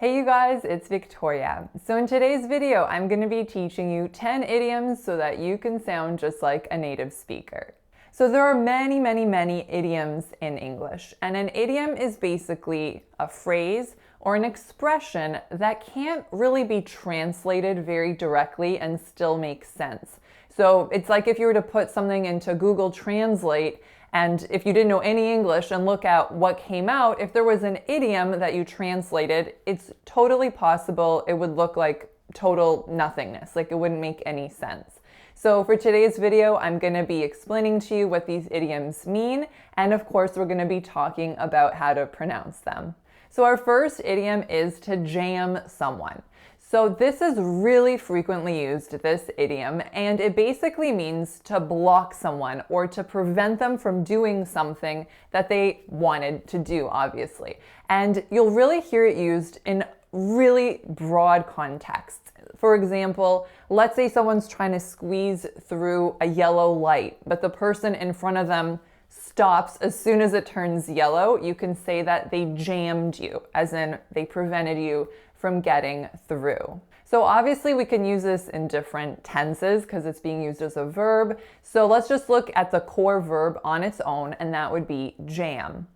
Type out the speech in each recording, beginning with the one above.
Hey you guys, it's Victoria. So in today's video, I'm going to be teaching you 10 idioms so that you can sound just like a native speaker. So there are many idioms in English, and an idiom is basically a phrase or an expression that can't really be translated very directly and still make sense. So it's like if you were to put something into Google Translate, and if you didn't know any English and look at what came out, if there was an idiom that you translated, it's totally possible it would look like total nothingness, like it wouldn't make any sense. So for today's video, I'm going to be explaining to you what these idioms mean, and of course we're going to be talking about how to pronounce them. So our first idiom is to jam someone. So this is really frequently used, this idiom, and it basically means to block someone or to prevent them from doing something that they wanted to do, obviously. And you'll really hear it used in really broad contexts. For example, let's say someone's trying to squeeze through a yellow light, but the person in front of them stops as soon as it turns yellow. You can say that they jammed you, as in they prevented you from getting through. So obviously we can use this in different tenses because it's being used as a verb. So let's just look at the core verb on its own, and that would be jam.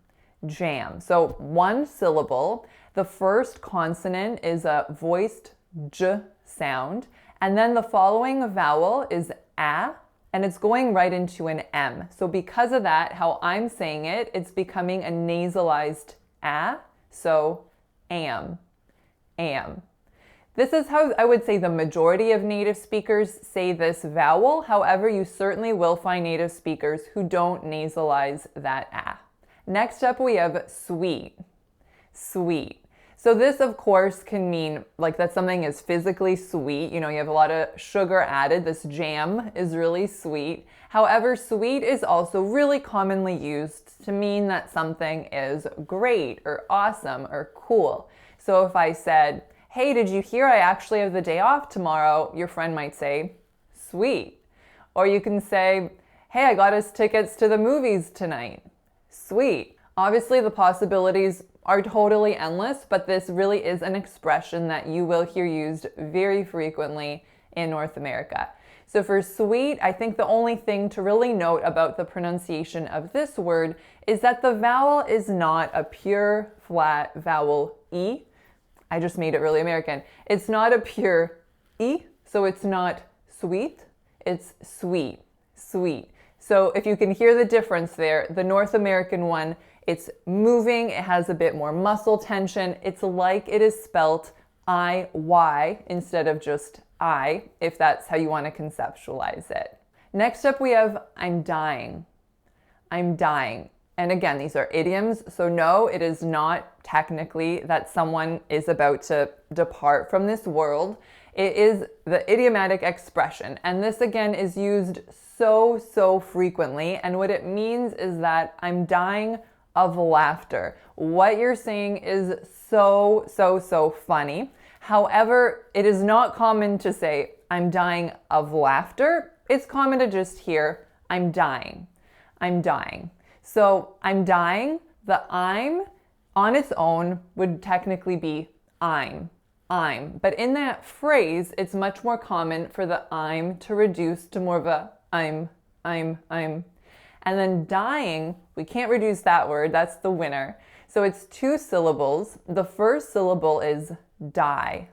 Jam. So one syllable. The first consonant is a voiced j sound, and then the following vowel is a, and it's going right into an M. So because of that, how I'm saying it, it's becoming a nasalized a, so am. Am. This is how I would say the majority of native speakers say this vowel. However, you certainly will find native speakers who don't nasalize that a. Next up, we have sweet. Sweet. So this, of course, can mean like that something is physically sweet. You know, you have a lot of sugar added. This jam is really sweet. However, sweet is also really commonly used to mean that something is great or awesome or cool. So if I said, hey, did you hear I actually have the day off tomorrow? Your friend might say, sweet. Or you can say, hey, I got us tickets to the movies tonight. Sweet. Obviously, the possibilities are totally endless, but this really is an expression that you will hear used very frequently in North America. So for sweet, I think the only thing to really note about the pronunciation of this word is that the vowel is not a pure flat vowel E. I just made it really American. It's not a pure E, so it's not sweet, it's sweet, sweet. So if you can hear the difference there, the North American one, it's moving, it has a bit more muscle tension. It's like it is spelt I-Y instead of just I, if that's how you want to conceptualize it. Next up, we have I'm dying. I'm dying. And again, these are idioms, so no, it is not technically that someone is about to depart from this world. It is the idiomatic expression, and this again is used so frequently, and what it means is that I'm dying of laughter. What you're saying is so funny. However, it is not common to say I'm dying of laughter. It's common to just hear I'm dying. I'm dying. So I'm dying, the I'm on its own would technically be I'm. But in that phrase, it's much more common for the I'm to reduce to more of a I'm. And then dying, we can't reduce that word, that's the winner. So it's two syllables. The first syllable is die.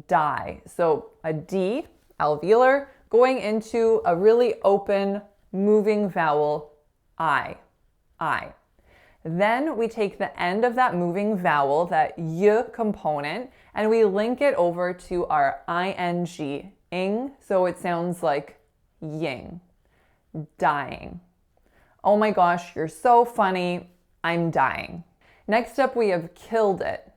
Die. So a D, alveolar, going into a really open, moving vowel, I. Then we take the end of that moving vowel, that y component, and we link it over to our ing, ing, so it sounds like ying, dying. Oh my gosh, you're so funny, I'm dying. Next up, we have killed it.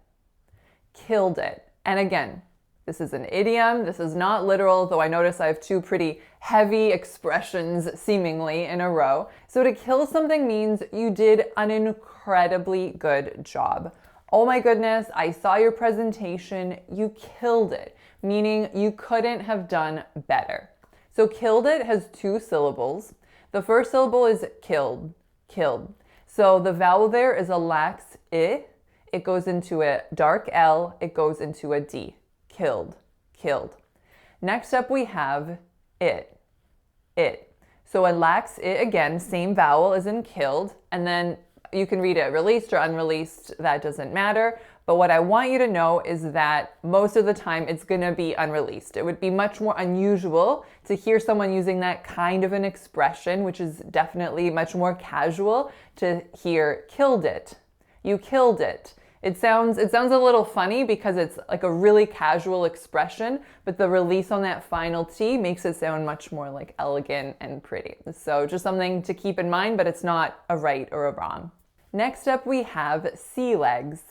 Killed it. And again, this is an idiom. This is not literal, though I notice I have two pretty heavy expressions seemingly in a row. So to kill something means you did an incredibly good job. Oh my goodness, I saw your presentation. You killed it, meaning you couldn't have done better. So killed it has two syllables. The first syllable is killed, killed. So the vowel there is a lax I. it goes into a dark L, it goes into a D. Killed, killed. Next up we have it, it. So a lax it again, same vowel as in killed, and then you can read it released or unreleased, that doesn't matter. But what I want you to know is that most of the time it's gonna be unreleased. It would be much more unusual to hear someone using that kind of an expression, which is definitely much more casual, to hear killed it. You killed it. It sounds a little funny because it's like a really casual expression, but the release on that final T makes it sound much more like elegant and pretty. So just something to keep in mind, but it's not a right or a wrong. Next up we have sea legs.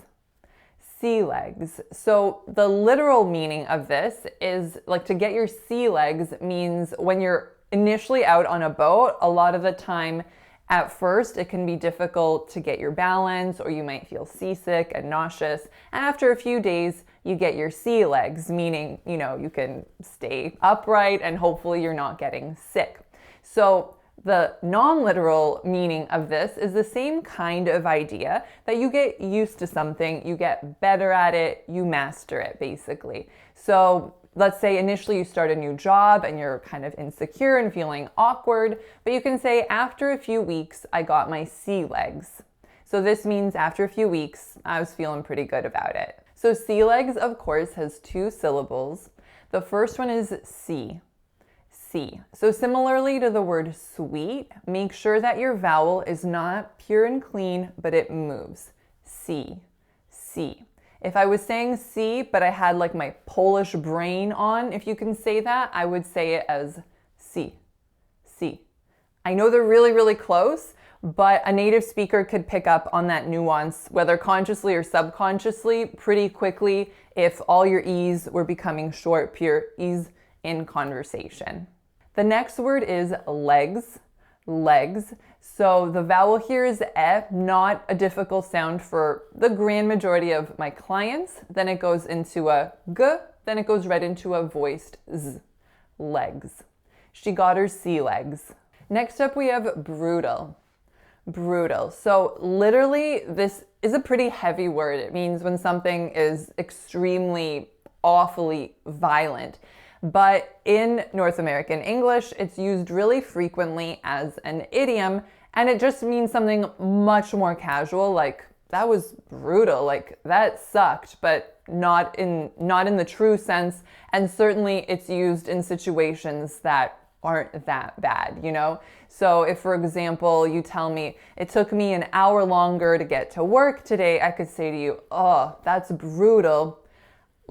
Sea legs. So the literal meaning of this is like to get your sea legs means when you're initially out on a boat, a lot of the time at first it can be difficult to get your balance, or you might feel seasick and nauseous. And after a few days, you get your sea legs, meaning, you can stay upright and hopefully you're not getting sick. So the non-literal meaning of this is the same kind of idea, that you get used to something, you get better at it, you master it basically. So let's say initially you start a new job and you're kind of insecure and feeling awkward, but you can say after a few weeks, I got my sea legs. So this means after a few weeks, I was feeling pretty good about it. So sea legs, of course, has 2 syllables. The first one is sea. C. So similarly to the word sweet, make sure that your vowel is not pure and clean, but it moves. C, C. If I was saying C, but I had like my Polish brain on, if you can say that, I would say it as C, C. I know they're really, really close, but a native speaker could pick up on that nuance, whether consciously or subconsciously, pretty quickly if all your E's were becoming short, pure E's in conversation. The next word is legs, legs. So the vowel here is e, not a difficult sound for the grand majority of my clients. Then it goes into a g, then it goes right into a voiced z, legs. She got her sea legs. Next up we have brutal, brutal. So literally this is a pretty heavy word. It means when something is extremely, awfully violent. But in North American English, it's used really frequently as an idiom, and it just means something much more casual, like that was brutal, like that sucked, but not in the true sense. And certainly it's used in situations that aren't that bad, So if, for example, you tell me it took me an hour longer to get to work today, I could say to you, oh, that's brutal.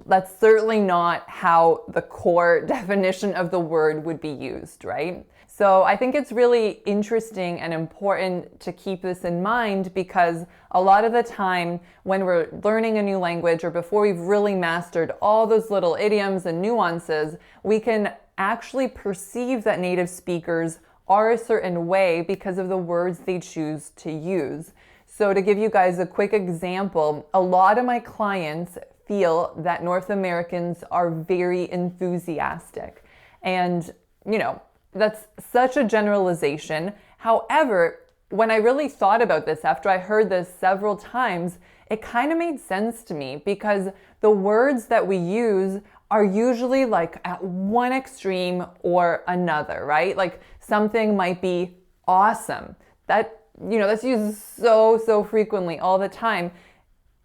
That's certainly not how the core definition of the word would be used, right? So I think it's really interesting and important to keep this in mind, because a lot of the time when we're learning a new language, or before we've really mastered all those little idioms and nuances, we can actually perceive that native speakers are a certain way because of the words they choose to use. So to give you guys a quick example, a lot of my clients feel that North Americans are very enthusiastic. And, that's such a generalization. However, when I really thought about this, after I heard this several times, it kind of made sense to me, because the words that we use are usually like at one extreme or another, right? Like something might be awesome. That's used so frequently all the time.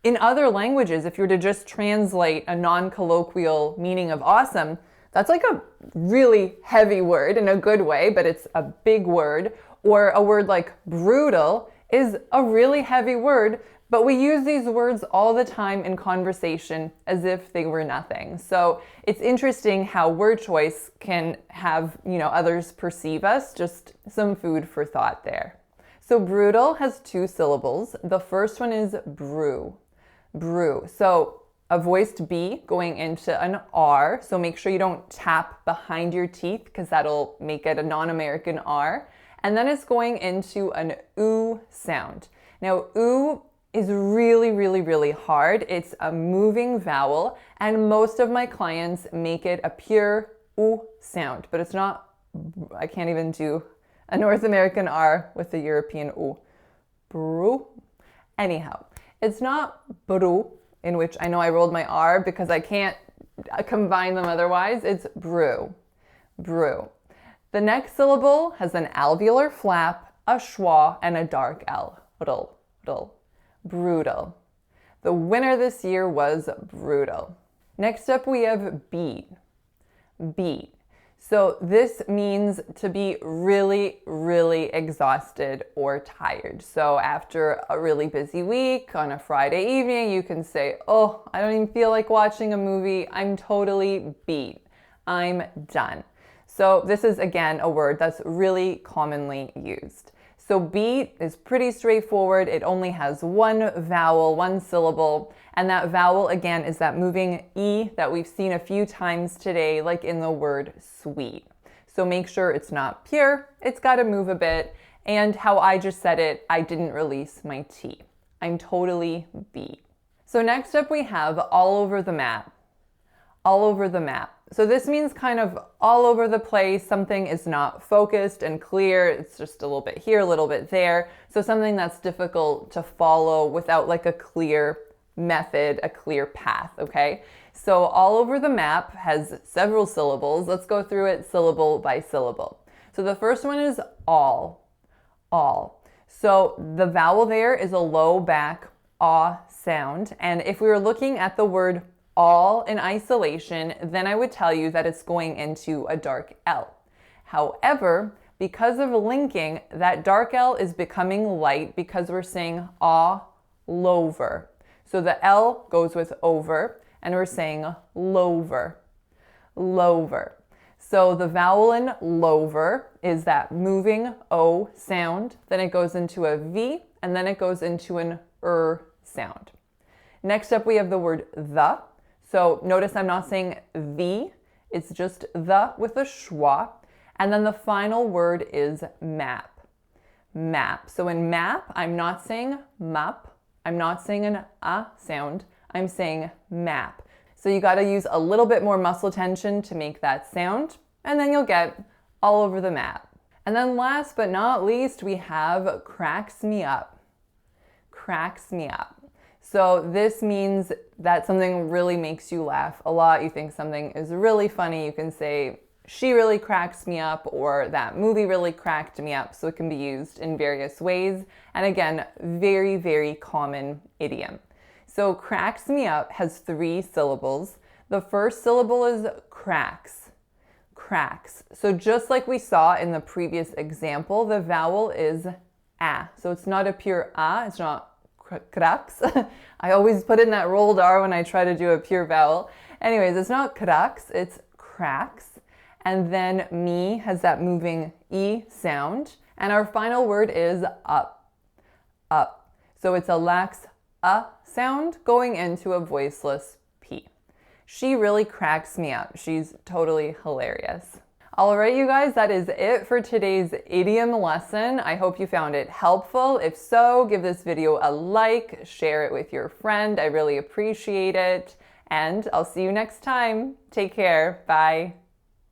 In other languages, if you were to just translate a non-colloquial meaning of awesome, that's like a really heavy word in a good way, but it's a big word. Or a word like brutal is a really heavy word, but we use these words all the time in conversation as if they were nothing. So it's interesting how word choice can have, others perceive us. Just some food for thought there. So brutal has 2 syllables. The first one is brew. Brew. So a voiced B going into an R. So make sure you don't tap behind your teeth, because that'll make it a non-American R. And then it's going into an oo sound. Now, oo is really hard. It's a moving vowel, and most of my clients make it a pure oo sound, but it's not, I can't even do a North American R with the European oo. Brew. Anyhow, It's not brew, in which I know I rolled my R because I can't combine them otherwise. It's brew, brew. The next syllable has an alveolar flap, a schwa, and a dark L. Brutal. The winner this year was brutal. Next up we have beat. Beat. So this means to be really, really exhausted or tired. So after a really busy week on a Friday evening, you can say, oh, I don't even feel like watching a movie. I'm totally beat. I'm done. So this is, again, a word that's really commonly used. So beat is pretty straightforward. It only has one vowel, one syllable. And that vowel, again, is that moving E that we've seen a few times today, like in the word sweet. So make sure it's not pure. It's got to move a bit. And how I just said it, I didn't release my T. I'm totally beat. So next up we have all over the map. All over the map. So this means kind of all over the place. Something is not focused and clear. It's just a little bit here, a little bit there. So something that's difficult to follow without like a clear method, a clear path, okay? So all over the map has several syllables. Let's go through it syllable by syllable. So the first one is all, all. So the vowel there is a low back ah sound. And if we were looking at the word all in isolation, then I would tell you that it's going into a dark L. However, because of linking, that dark L is becoming light because we're saying all-over. So the L goes with over, and we're saying lover, lover. So the vowel in lover is that moving O sound, then it goes into a V, and then it goes into an sound. Next up, we have the word the. So notice I'm not saying the, it's just the with a schwa. And then the final word is map. Map. So in map, I'm not saying map. I'm not saying an a sound. I'm saying map. So you got to use a little bit more muscle tension to make that sound, and then you'll get all over the map. And then last but not least, we have cracks me up. Cracks me up. So this means that something really makes you laugh a lot. You think something is really funny. You can say, she really cracks me up, or that movie really cracked me up. So it can be used in various ways. And again, very, very common idiom. So cracks me up has 3 syllables. The first syllable is cracks. Cracks. So just like we saw in the previous example, the vowel is a. So it's not a pure a. It's not cracks. I always put in that rolled R when I try to do a pure vowel. Anyways, it's not cracks, it's cracks. And then me has that moving E sound. And our final word is up. Up. So it's a lax a sound going into a voiceless P. She really cracks me up. She's totally hilarious. All right, you guys, that is it for today's idiom lesson. I hope you found it helpful. If so, give this video a like, share it with your friend. I really appreciate it. And I'll see you next time. Take care. Bye.